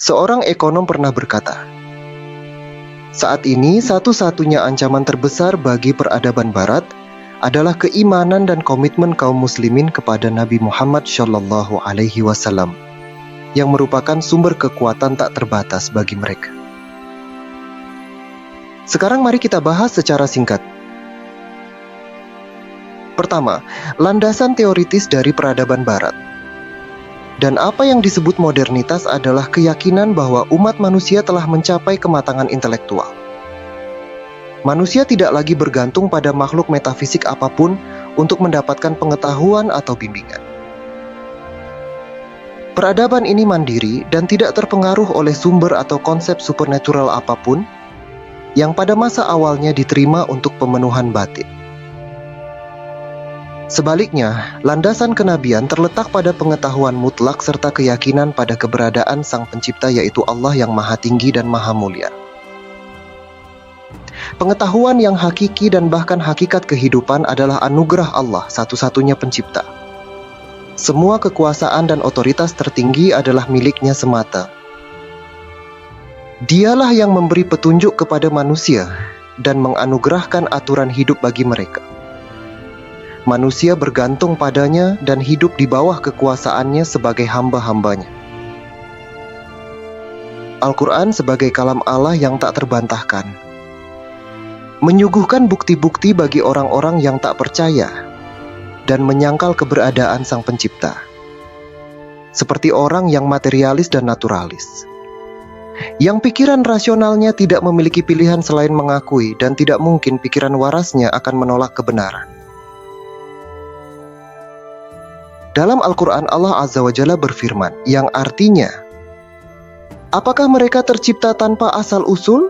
Seorang ekonom pernah berkata, saat ini satu-satunya ancaman terbesar bagi peradaban Barat adalah keimanan dan komitmen kaum muslimin kepada Nabi Muhammad SAW yang merupakan sumber kekuatan tak terbatas bagi mereka. Sekarang mari kita bahas secara singkat. Pertama, landasan teoritis dari peradaban Barat. Dan apa yang disebut modernitas adalah keyakinan bahwa umat manusia telah mencapai kematangan intelektual. Manusia tidak lagi bergantung pada makhluk metafisik apapun untuk mendapatkan pengetahuan atau bimbingan. Peradaban ini mandiri dan tidak terpengaruh oleh sumber atau konsep supernatural apapun yang pada masa awalnya diterima untuk pemenuhan batin. Sebaliknya, landasan kenabian terletak pada pengetahuan mutlak serta keyakinan pada keberadaan Sang Pencipta, yaitu Allah yang Maha Tinggi dan Maha Mulia. Pengetahuan yang hakiki dan bahkan hakikat kehidupan adalah anugerah Allah, satu-satunya pencipta. Semua kekuasaan dan otoritas tertinggi adalah miliknya semata. Dialah yang memberi petunjuk kepada manusia dan menganugerahkan aturan hidup bagi mereka. Manusia bergantung padanya dan hidup di bawah kekuasaannya sebagai hamba-hambanya. Al-Quran sebagai kalam Allah yang tak terbantahkan, menyuguhkan bukti-bukti bagi orang-orang yang tak percaya dan menyangkal keberadaan Sang Pencipta, seperti orang yang materialis dan naturalis, yang pikiran rasionalnya tidak memiliki pilihan selain mengakui dan tidak mungkin pikiran warasnya akan menolak kebenaran. Dalam Al-Quran, Allah Azza wa Jalla berfirman, yang artinya, apakah mereka tercipta tanpa asal-usul?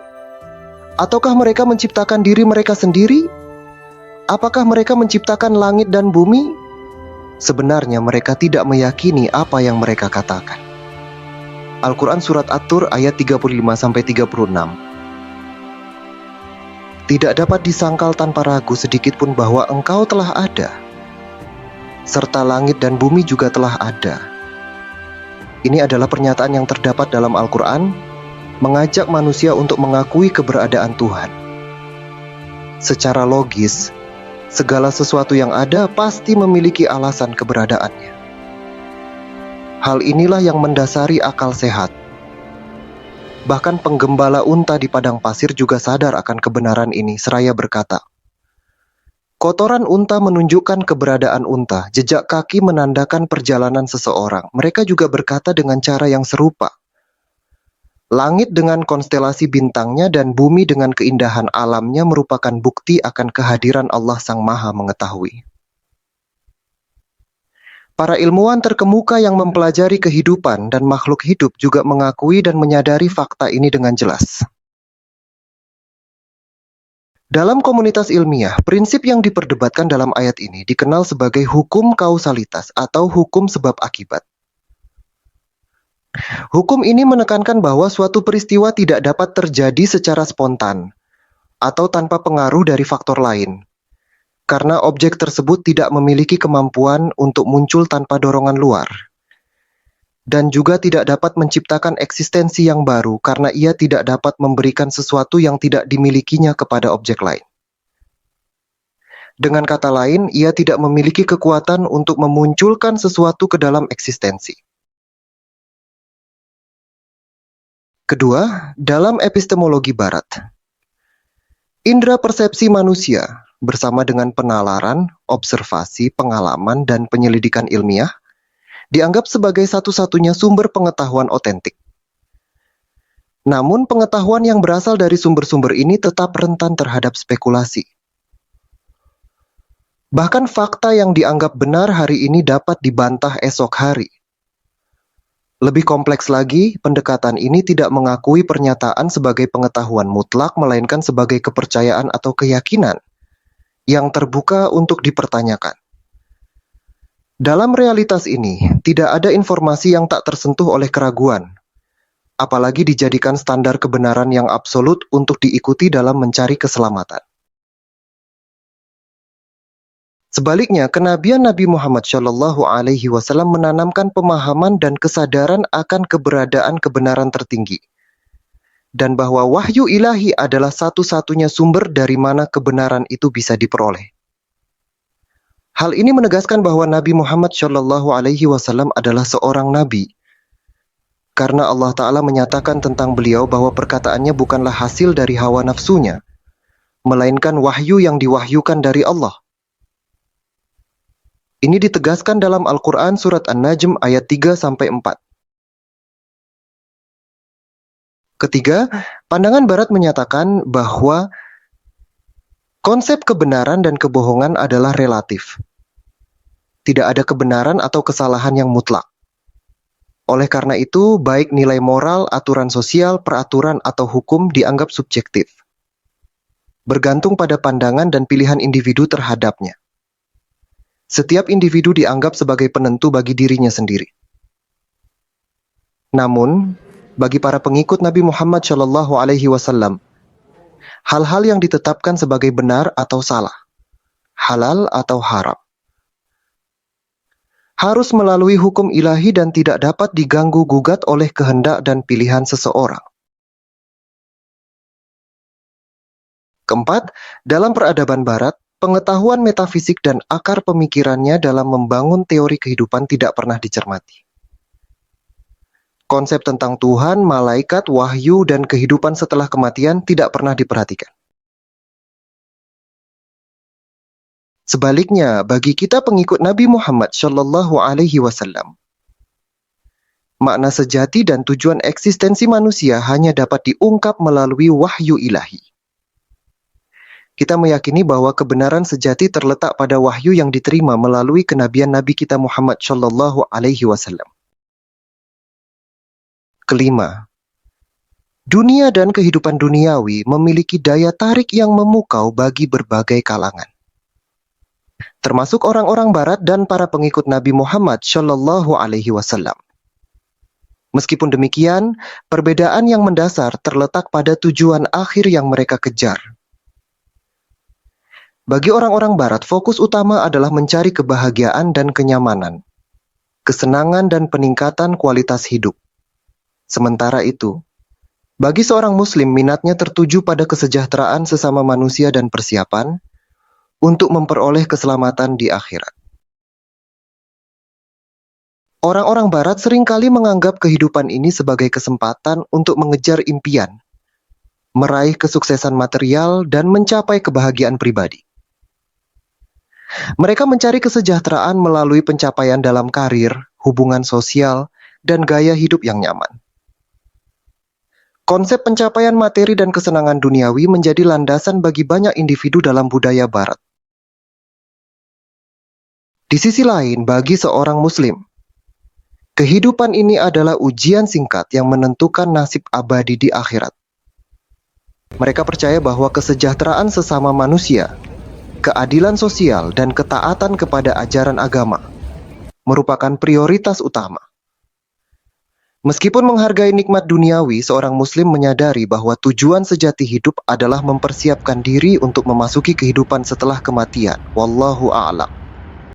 Ataukah mereka menciptakan diri mereka sendiri? Apakah mereka menciptakan langit dan bumi? Sebenarnya mereka tidak meyakini apa yang mereka katakan. Al-Quran Surat At-Tur ayat 35-36. Tidak dapat disangkal tanpa ragu sedikitpun bahwa Engkau telah ada, serta langit dan bumi juga telah ada. Ini adalah pernyataan yang terdapat dalam Al-Quran, mengajak manusia untuk mengakui keberadaan Tuhan. Secara logis, segala sesuatu yang ada pasti memiliki alasan keberadaannya. Hal inilah yang mendasari akal sehat. Bahkan penggembala unta di padang pasir juga sadar akan kebenaran ini, seraya berkata, kotoran unta menunjukkan keberadaan unta, jejak kaki menandakan perjalanan seseorang. Mereka juga berkata dengan cara yang serupa. Langit dengan konstelasi bintangnya dan bumi dengan keindahan alamnya merupakan bukti akan kehadiran Allah Sang Maha Mengetahui. Para ilmuwan terkemuka yang mempelajari kehidupan dan makhluk hidup juga mengakui dan menyadari fakta ini dengan jelas. Dalam komunitas ilmiah, prinsip yang diperdebatkan dalam ayat ini dikenal sebagai hukum kausalitas atau hukum sebab akibat. Hukum ini menekankan bahwa suatu peristiwa tidak dapat terjadi secara spontan atau tanpa pengaruh dari faktor lain, karena objek tersebut tidak memiliki kemampuan untuk muncul tanpa dorongan luar, dan juga tidak dapat menciptakan eksistensi yang baru karena ia tidak dapat memberikan sesuatu yang tidak dimilikinya kepada objek lain. Dengan kata lain, ia tidak memiliki kekuatan untuk memunculkan sesuatu ke dalam eksistensi. Kedua, dalam epistemologi Barat, indera persepsi manusia bersama dengan penalaran, observasi, pengalaman, dan penyelidikan ilmiah dianggap sebagai satu-satunya sumber pengetahuan otentik. Namun, pengetahuan yang berasal dari sumber-sumber ini tetap rentan terhadap spekulasi. Bahkan fakta yang dianggap benar hari ini dapat dibantah esok hari. Lebih kompleks lagi, pendekatan ini tidak mengakui pernyataan sebagai pengetahuan mutlak, melainkan sebagai kepercayaan atau keyakinan yang terbuka untuk dipertanyakan. Dalam realitas ini, tidak ada informasi yang tak tersentuh oleh keraguan, apalagi dijadikan standar kebenaran yang absolut untuk diikuti dalam mencari keselamatan. Sebaliknya, kenabian Nabi Muhammad Shallallahu Alaihi Wasallam menanamkan pemahaman dan kesadaran akan keberadaan kebenaran tertinggi, dan bahwa wahyu ilahi adalah satu-satunya sumber dari mana kebenaran itu bisa diperoleh. Hal ini menegaskan bahwa Nabi Muhammad Shallallahu Alaihi Wasallam adalah seorang nabi, karena Allah Ta'ala menyatakan tentang beliau bahwa perkataannya bukanlah hasil dari hawa nafsunya, melainkan wahyu yang diwahyukan dari Allah. Ini ditegaskan dalam Al-Quran Surat An-Najm ayat 3-4. Ketiga, pandangan Barat menyatakan bahwa konsep kebenaran dan kebohongan adalah relatif. Tidak ada kebenaran atau kesalahan yang mutlak. Oleh karena itu, baik nilai moral, aturan sosial, peraturan, atau hukum dianggap subjektif, bergantung pada pandangan dan pilihan individu terhadapnya. Setiap individu dianggap sebagai penentu bagi dirinya sendiri. Namun, bagi para pengikut Nabi Muhammad Shallallahu Alaihi Wasallam, hal-hal yang ditetapkan sebagai benar atau salah, halal atau haram, harus melalui hukum ilahi dan tidak dapat diganggu-gugat oleh kehendak dan pilihan seseorang. Keempat, dalam peradaban Barat, pengetahuan metafisik dan akar pemikirannya dalam membangun teori kehidupan tidak pernah dicermati. Konsep tentang Tuhan, malaikat, wahyu, dan kehidupan setelah kematian tidak pernah diperhatikan. Sebaliknya, bagi kita pengikut Nabi Muhammad Shallallahu Alaihi Wasallam, makna sejati dan tujuan eksistensi manusia hanya dapat diungkap melalui wahyu ilahi. Kita meyakini bahwa kebenaran sejati terletak pada wahyu yang diterima melalui kenabian Nabi kita Muhammad Shallallahu Alaihi Wasallam. Kelima, dunia dan kehidupan duniawi memiliki daya tarik yang memukau bagi berbagai kalangan, termasuk orang-orang Barat dan para pengikut Nabi Muhammad Shallallahu Alaihi Wasallam. Meskipun demikian, perbedaan yang mendasar terletak pada tujuan akhir yang mereka kejar. Bagi orang-orang Barat, fokus utama adalah mencari kebahagiaan dan kenyamanan, kesenangan dan peningkatan kualitas hidup. Sementara itu, bagi seorang Muslim, minatnya tertuju pada kesejahteraan sesama manusia dan persiapan untuk memperoleh keselamatan di akhirat. Orang-orang Barat seringkali menganggap kehidupan ini sebagai kesempatan untuk mengejar impian, meraih kesuksesan material, dan mencapai kebahagiaan pribadi. Mereka mencari kesejahteraan melalui pencapaian dalam karir, hubungan sosial, dan gaya hidup yang nyaman. Konsep pencapaian materi dan kesenangan duniawi menjadi landasan bagi banyak individu dalam budaya Barat. Di sisi lain, bagi seorang Muslim, kehidupan ini adalah ujian singkat yang menentukan nasib abadi di akhirat. Mereka percaya bahwa kesejahteraan sesama manusia, keadilan sosial, dan ketaatan kepada ajaran agama merupakan prioritas utama. Meskipun menghargai nikmat duniawi, seorang Muslim menyadari bahwa tujuan sejati hidup adalah mempersiapkan diri untuk memasuki kehidupan setelah kematian. Wallahu a'lam.